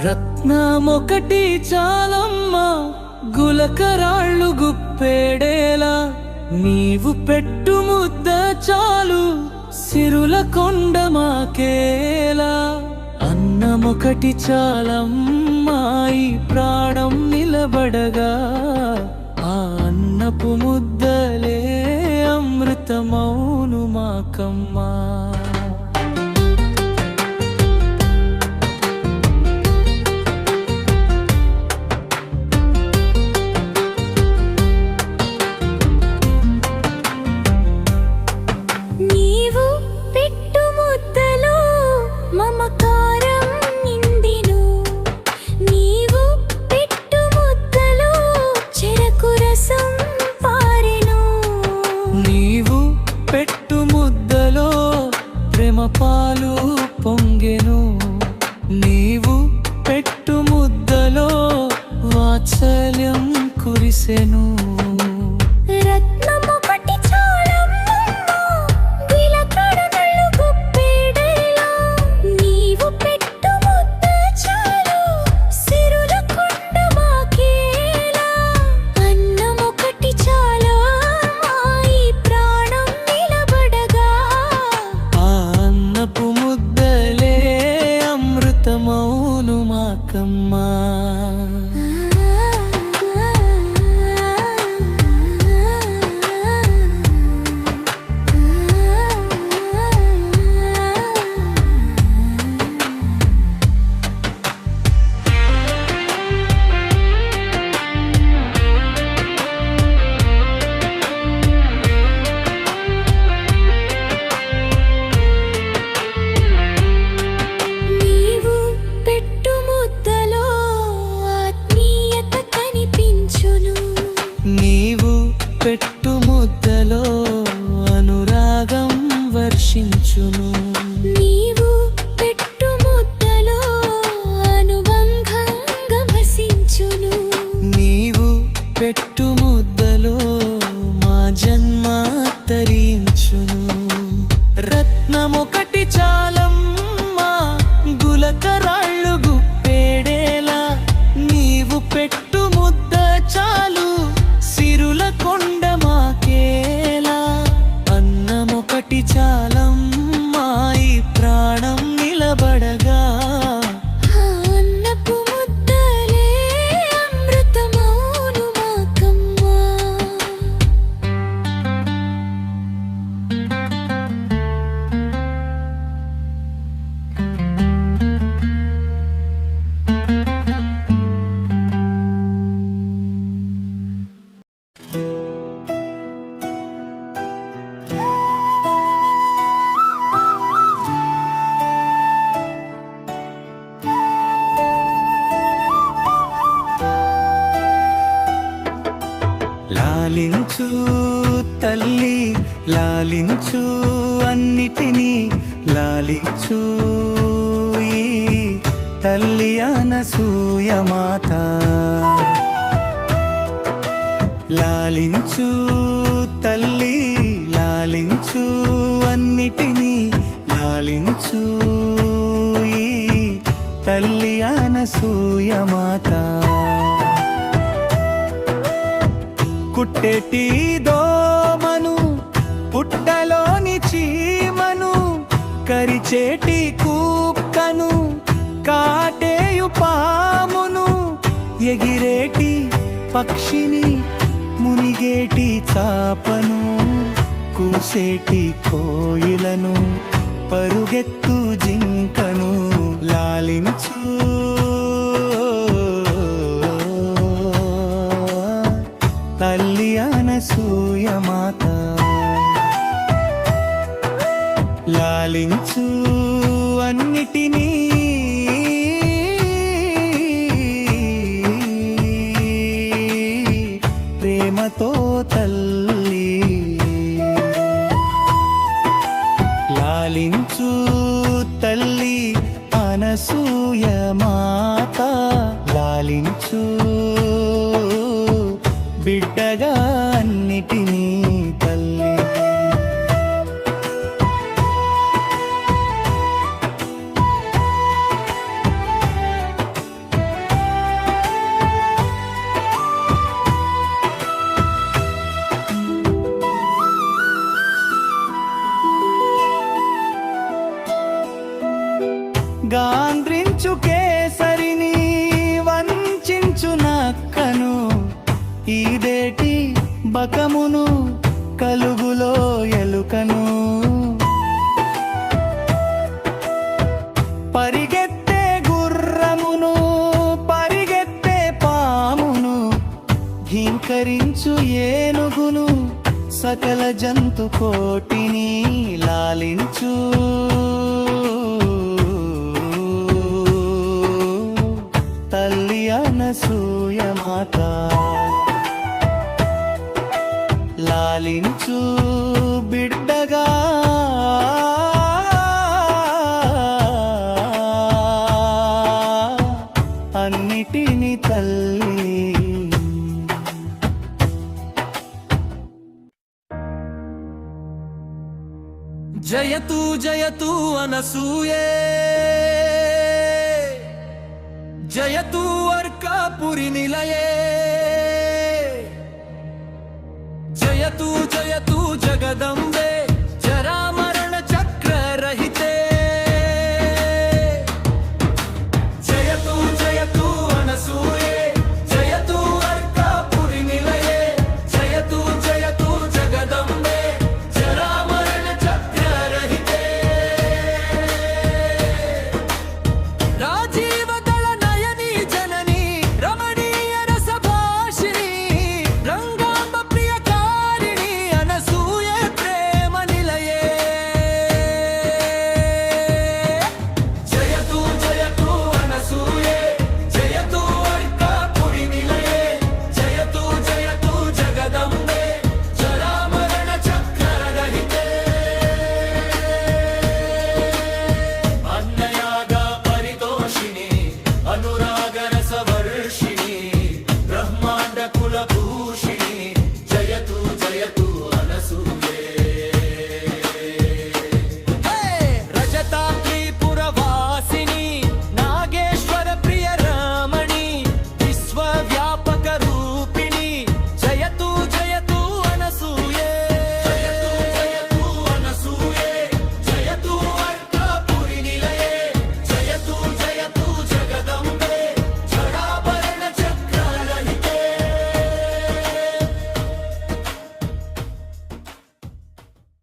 రత్నమొకటి చాలమ్మా గులకరాళ్ళు గుప్పేడేలా, నీవు పెట్టు ముద్ద చాలు సిరుల కొండ మాకేలా. అన్నమొకటి చాలమ్మా ఈ ప్రాణం నిలబడగా, ఆ అన్నపు ముద్దలే అమృతమౌను మాకమ్మా. పాలు పొంగెను, నీవు పెట్టు ముద్దలో వాత్సల్యం కురిసెను. రత్నమొకటి చాలమ్మా గులకరాళ్ళు గుప్పేడేలా, నీవు పెట్టు ముద్ద చాలు సిరుల కొండ మాకేలా. అన్నమొకటి చాలమ్మా ఈ ప్రాణం నిలబడగా, అన్నపు ముద్దలే అమృతమౌను మాకమ్మా. పెట్టు ముద్దలో అనురాగం వర్షించును, నీవు పెట్టు ముద్దలో అనుబంధం గమసించును. నీవు పెట్టు ముద్దలో మా జన్మ తరించును. రత్నమొకటి చాలమ్మా గులకరాళ్ళు గుప్పేడేలా, నీవు పెట్టు ముద్ద చాలు సిరుల కొండ మాకేలా. అన్నమొకటి చాలమ్మా ఈ ప్రాణం నిలబడగా, అన్నపు ముద్దలే అమృతమౌను మాకమ్మా. లాలించు తల్లి లాలించు అన్నిటినీ లాలించు ఈ తల్లి అనసూయ మాత. లాలించు తల్లి లాలించు అన్నిటినీ లాలించు ఈ తల్లి అనసూయ మాత. కుట్టేటి దోమను పుట్టలోని చీమను, కరిచేటి కుక్కను కాటేయు పామును, ఎగిరేటి పక్షిని మునిగేటి చాపను, కూసేటి కోయిలను పరుగెత్తు జింకను లాలించు తల్లి అనసూయ మాత. లాలించు అన్నిటినీ ప్రేమతో తల్లి. లాలించు తల్లి అనసూయ మాత. లాలించు బిడ్డగా అన్నిటినీ తల్లి. నమ్మకమును కలుగులో ఎలుకను పరిగెత్తే గుర్రమును పరిగెత్తే పామును ఘీంకరించు ఏనుగును సకల జంతు కోటిని లాలించు తల్లి అనసూయ మాత లాలించు బిడ్డగా అన్నిటిని తల్లి జయతు జయతు అనసూయే జయతు అర్కాపురి నిలయే జయతు జయతు జగదంబే